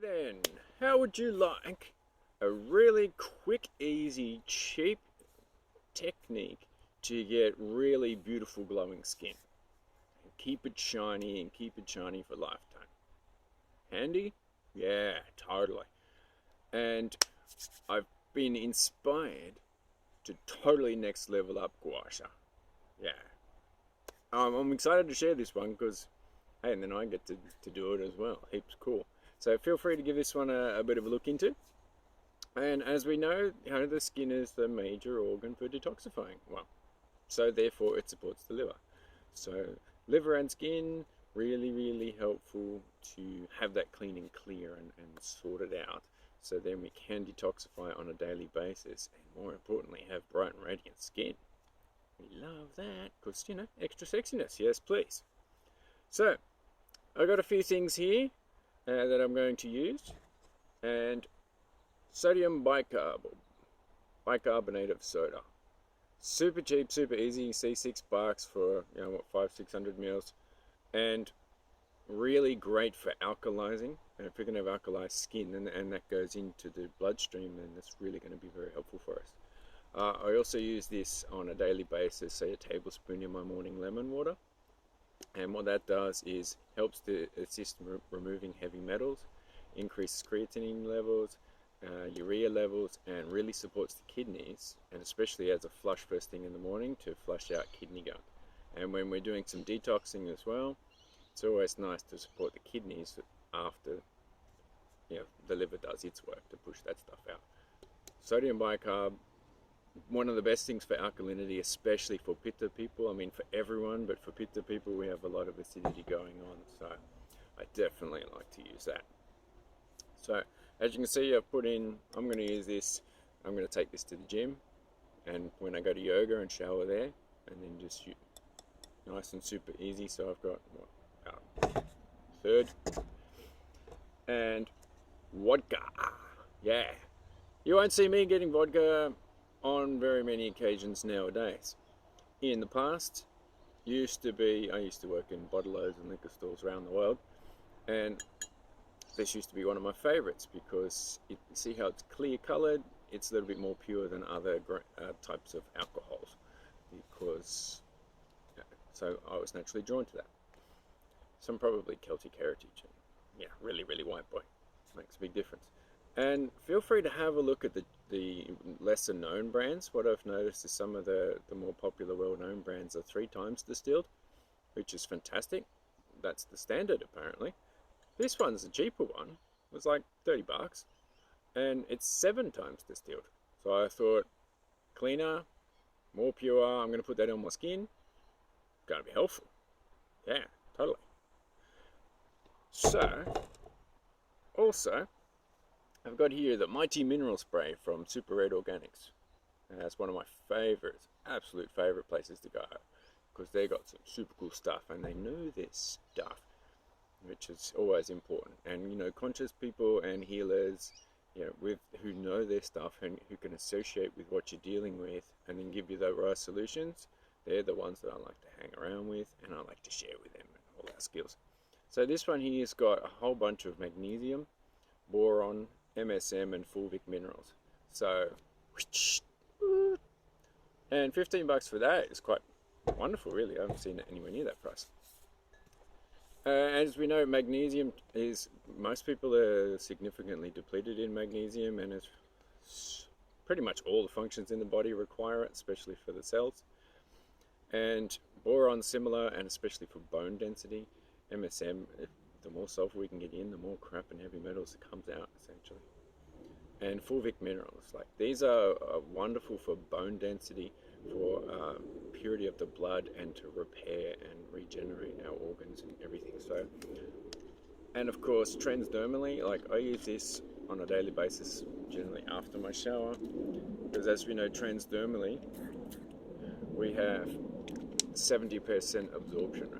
Then, how would you like a really quick, easy, cheap technique to get really beautiful glowing skin? Keep it shiny and keep it shiny for a lifetime. Handy? Yeah, totally. And I've been inspired to totally next level up Guasha. Yeah. I'm excited to share this one because, hey, and then I get to do it as well. Heaps cool. So feel free to give this one a bit of a look into. And as we know, the skin is the major organ for detoxifying. Well, so therefore it supports the liver. So liver and skin, really helpful to have that clean and clear and sort it out. So then we can detoxify on a daily basis and more importantly have bright and radiant skin. We love that because, extra sexiness. Yes, please. So I've got a few things here that I'm going to use, and sodium bicarb, bicarbonate of soda. Super cheap, super easy. You see $6 for 500-600 mils, and really great for alkalizing. And if we're going to have alkalized skin and that goes into the bloodstream, then that's really going to be very helpful for us. I also use this on a daily basis, say a tablespoon in my morning lemon water. And what that does is helps to assist removing heavy metals, increases creatinine levels, urea levels, and really supports the kidneys, and especially as a flush first thing in the morning to flush out kidney gunk. And when we're doing some detoxing as well, it's always nice to support the kidneys after the liver does its work to push that stuff out. Sodium bicarb, one of the best things for alkalinity, especially for pitta people. I mean for everyone, but for pitta people we have a lot of acidity going on, so I definitely like to use that. So as you can see, I've put in, I'm going to use this, I'm going to take this to the gym, and when I go to yoga and shower there, and then just nice and super easy. So I've got about third, and vodka. Yeah, you won't see me getting vodka on very many occasions nowadays. In the past, I used to work in bottle-os and liquor stores around the world, and this used to be one of my favorites because you see how it's clear colored. It's a little bit more pure than other types of alcohols, so I was naturally drawn to that. Some probably Celtic heritage, and yeah, really white boy, makes a big difference. And feel free to have a look at the lesser known brands. What I've noticed is some of the more popular, well-known brands are 3 times distilled, which is fantastic. That's the standard apparently. This one's a cheaper one. It was like $30, and it's 7 times distilled. So I thought, cleaner, more pure. I'm going to put that on my skin. Going to be helpful. Yeah, totally. So, also, I've got here the Mighty Mineral Spray from Super Red Organics. And that's one of my favorites, absolute favorite places to go, because they got some super cool stuff and they know their stuff, which is always important. And conscious people and healers, who know their stuff and who can associate with what you're dealing with and then give you the right solutions, they're the ones that I like to hang around with and I like to share with them and all our skills. So this one here has got a whole bunch of magnesium, boron, MSM and fulvic minerals. So, and $15 for that is quite wonderful, really. I haven't seen it anywhere near that price. As we know, magnesium is, most people are significantly depleted in magnesium, and it's pretty much all the functions in the body require it, especially for the cells. And boron similar, and especially for bone density. MSM, the more sulfur we can get in, the more crap and heavy metals that comes out, essentially. And fulvic minerals, like these are wonderful for bone density, for purity of the blood, and to repair and regenerate our organs and everything. So, and of course, transdermally, like I use this on a daily basis, generally after my shower, because as we know, transdermally, we have 70% absorption rate.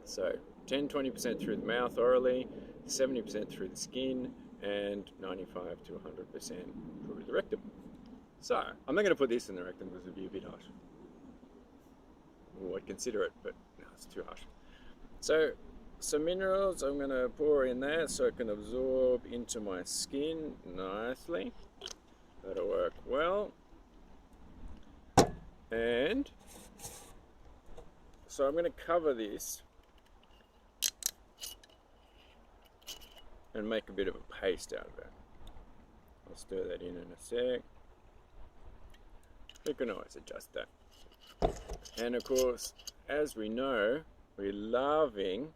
So 10-20% through the mouth orally, 70% through the skin, and 95 to 100% through the rectum. So I'm not going to put this in the rectum because it would be a bit harsh. Well, I'd consider it, but no, it's too harsh. So some minerals I'm going to pour in there so it can absorb into my skin nicely. That'll work well. And so I'm going to cover this and make a bit of a paste out of it. I'll stir that in a sec. We can always adjust that. And of course, as we know, we're loving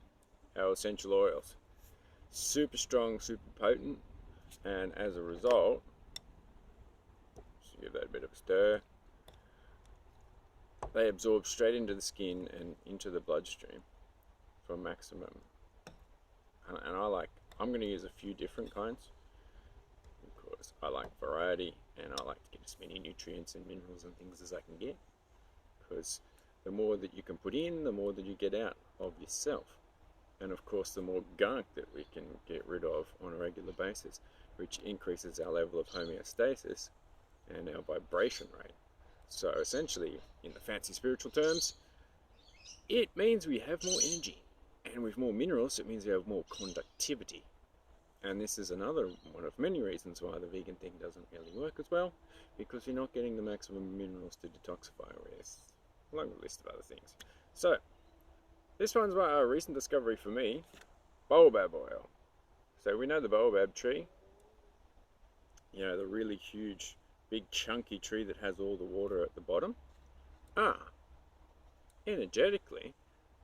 our essential oils. Super strong, super potent, and as a result, just give that a bit of a stir, they absorb straight into the skin and into the bloodstream for maximum. And I'm going to use a few different kinds because I like variety and I like to get as many nutrients and minerals and things as I can get, because the more that you can put in, the more that you get out of yourself. And of course, the more gunk that we can get rid of on a regular basis, which increases our level of homeostasis and our vibration rate. So essentially, in the fancy spiritual terms, it means we have more energy. And with more minerals, it means we have more conductivity. And this is another one of many reasons why the vegan thing doesn't really work as well, because you're not getting the maximum minerals to detoxify with, along with a list of other things. So, this one's a recent discovery for me, baobab oil. So we know the baobab tree, you know, the really huge, big chunky tree that has all the water at the bottom. Energetically,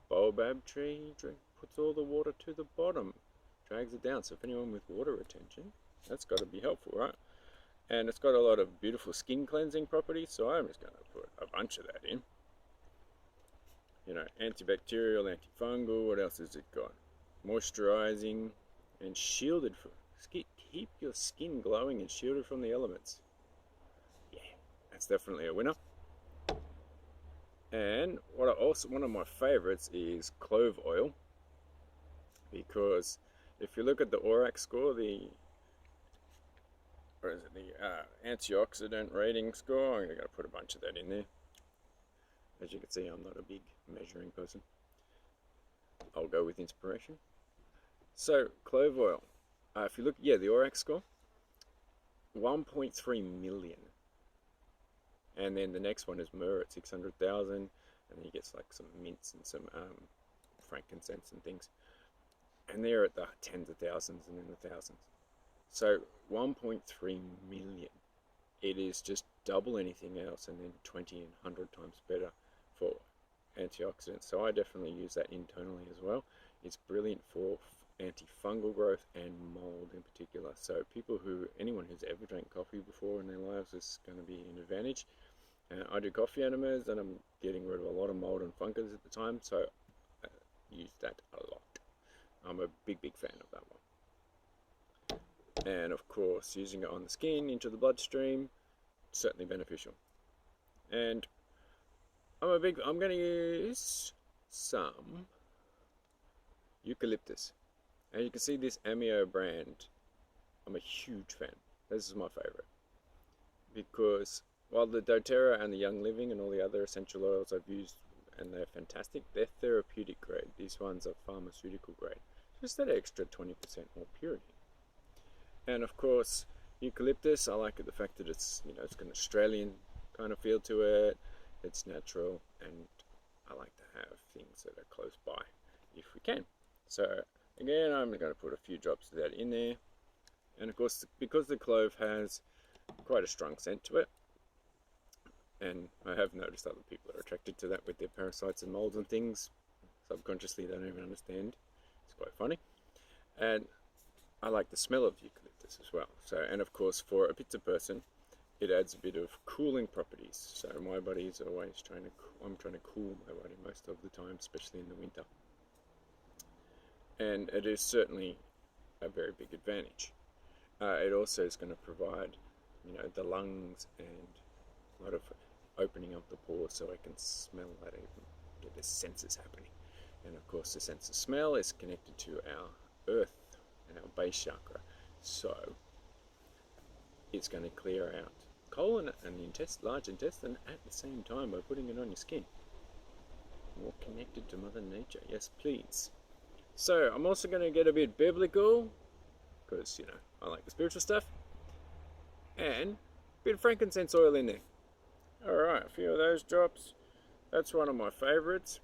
baobab tree puts all the water to the bottom, drags it down. So if anyone with water retention, that's got to be helpful, right? And it's got a lot of beautiful skin cleansing properties, so I'm just going to put a bunch of that in. You know, antibacterial, antifungal, what else has it got? Moisturizing and shielded from keep your skin glowing and shielded from the elements. Yeah, that's definitely a winner. And one of my favorites is clove oil, because if you look at the ORAC score, the antioxidant rating score, I'm going to put a bunch of that in there. As you can see, I'm not a big measuring person. I'll go with inspiration. So, clove oil. If you look, the ORAC score, 1.3 million. And then the next one is myrrh at 600,000. And then you get like some mints and some frankincense and things. And they're at the tens of thousands and then the thousands. So, 1.3 million. It is just double anything else, and then 20 and 100 times better for antioxidants. So I definitely use that internally as well. It's brilliant for antifungal growth and mold in particular. So anyone who's ever drank coffee before in their lives, is going to be an advantage. I do coffee enemas, and I'm getting rid of a lot of mold and fungus at the time, so I use that a lot. I'm a big fan of that one. And of course, using it on the skin, into the bloodstream, certainly beneficial. And I'm going to use some eucalyptus. And you can see this Amio brand, I'm a huge fan. This is my favorite. Because while the doTERRA and the Young Living and all the other essential oils I've used, and they're fantastic, they're therapeutic grade. These ones are pharmaceutical grade. Just that extra 20% more purity. And of course, eucalyptus, I like the fact that it's got an Australian kind of feel to it. It's natural, and I like to have things that are close by if we can. So again, I'm going to put a few drops of that in there. And of course, because the clove has quite a strong scent to it, and I have noticed other people are attracted to that with their parasites and molds and things. Subconsciously, they don't even understand. It's quite funny. And I like the smell of eucalyptus as well. So, and of course, for a pizza person, it adds a bit of cooling properties. So my body's always I'm trying to cool my body most of the time, especially in the winter. And it is certainly a very big advantage. It also is going to provide, the lungs and a lot of opening up the pores so I can smell that, get the senses happening. And of course, the sense of smell is connected to our earth and our base chakra. So it's going to clear out colon and the large intestine at the same time by putting it on your skin. More connected to Mother Nature. Yes, please. So I'm also going to get a bit biblical, because, you know, I like the spiritual stuff, and a bit of frankincense oil in there. Alright, a few of those drops. That's one of my favorites.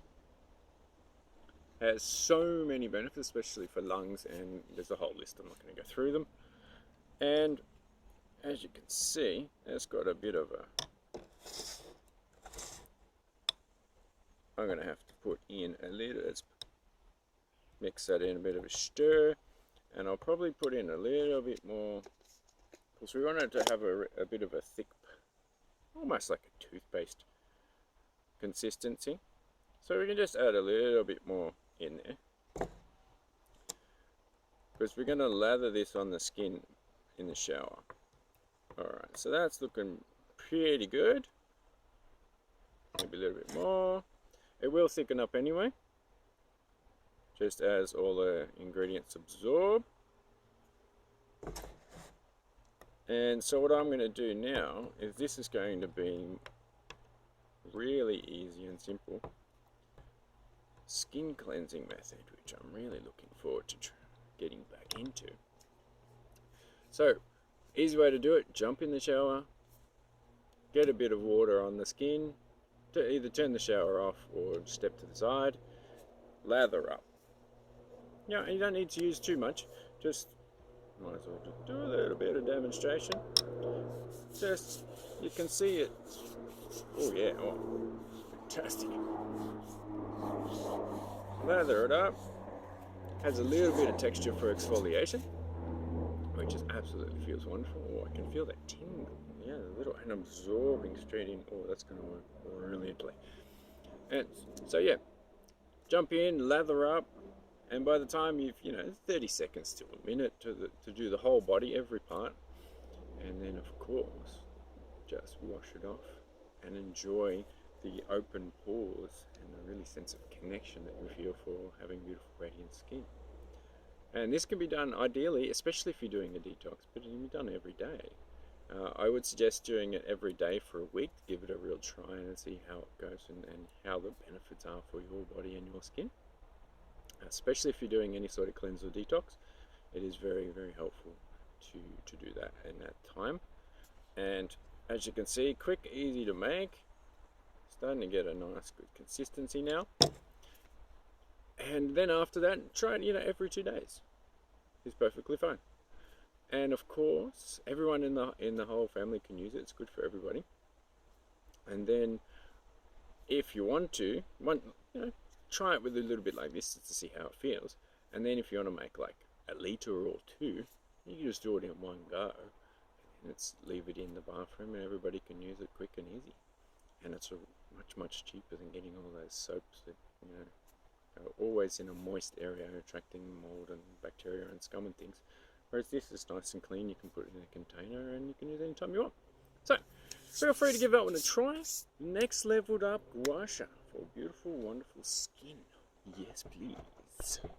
Has so many benefits, especially for lungs, and there's a whole list. I'm not going to go through them. And as you can see, it's got a bit of a... I'm going to have to put in a little... Let's mix that in, a bit of a stir. And I'll probably put in a little bit more, because we want it to have a bit of a thick, almost like a toothpaste consistency. So we can just add a little bit more in there, because we're going to lather this on the skin in the shower. Alright, so that's looking pretty good. Maybe a little bit more. It will thicken up anyway, just as all the ingredients absorb. And so what I'm going to do now is, this is going to be really easy and simple skin cleansing method, which I'm really looking forward to getting back into. So, easy way to do it: jump in the shower, get a bit of water on the skin, to either turn the shower off or step to the side, lather up. Yeah, you don't need to use too much, just might as well just do a little bit of demonstration. Just, you can see it. Oh yeah, oh, fantastic. Lather it up. Has a little bit of texture for exfoliation, which is absolutely feels wonderful. Oh, I can feel that tingle. Yeah, a little, and absorbing straight in. Oh, that's going to work brilliantly. And so yeah, jump in, lather up. And by the time you've, 30 seconds to a minute to do the whole body, every part. And then, of course, just wash it off and enjoy the open pores and the really sense of connection that you feel for having beautiful, radiant skin. And this can be done ideally, especially if you're doing a detox, but it can be done every day. I would suggest doing it every day for a week to give it a real try and see how it goes and how the benefits are for your body and your skin. Especially if you're doing any sort of cleanse or detox, it is very, very helpful to do that in that time. And as you can see, quick, easy to make. Starting to get a nice, good consistency now. And then after that, try it, every 2 days. It's perfectly fine. And of course, everyone in the whole family can use it. It's good for everybody. And then, if you want to, try it with a little bit like this to see how it feels. And then if you want to make like a litre or two, you can just do it in one go. And leave it in the bathroom and everybody can use it quick and easy. And it's much cheaper than getting all those soaps that, are always in a moist area attracting mold and bacteria and scum and things. Whereas this is nice and clean. You can put it in a container and you can use it anytime you want. So, feel free to give that one a try. Next leveled up guasha for beautiful, wonderful skin. Yes, please.